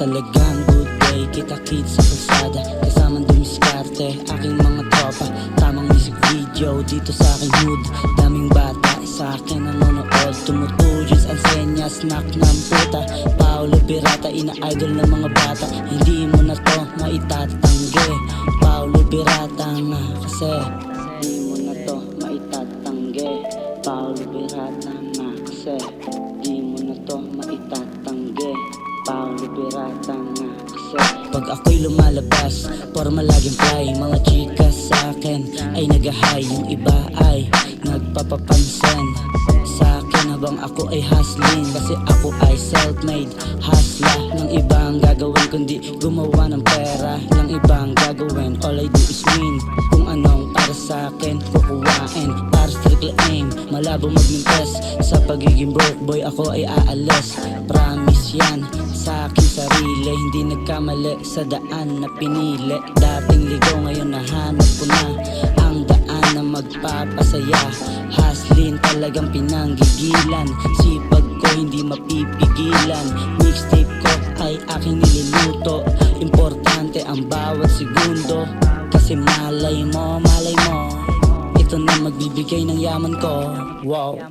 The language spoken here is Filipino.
talagang good day. Kita-kits sa kalsada, kasamang dumiskarte, aking mga tropa. Tamang music video dito sa aking hood. Daming bata sa akin nanonood, tumutuyos ang senya, snack ng puta. Paolo Birata, ina-idol ng mga bata. Hindi mo na to maitatanggi. Paolo Birata nga kasi hindi mo na to maitatanggi. Paolo Birata nga kasi di mo na to maitatanggi. Paolo Birata nga kasi pag ako'y lumalabas, forma laging fly. Mga chikas sa akin ay nag-high, yung iba ay nagpapapansin sa akin habang ako ay hustling. Kasi ako ay self-made hustler. Ng ibang gagawin kundi gumawa ng pera. Ng ibang gagawin, all I do is win. Kung anong para sa akin, kukuhain para strictly aim. Malabo magmintes sa pagiging broke boy, ako ay aalis. Promise yan sa aking sarili, hindi nagkamali sa daan na pinili. Dating ligaw, ngayon nahanap ko na ang daan na magpapasaya. Hustling talagang pinanggigilan, sipag ko hindi mapipigilan. Mixtape ko ay aking niluluto, importante ang bawat segundo. Kasi malay mo, ito na magbibigay ng yaman ko. Wow.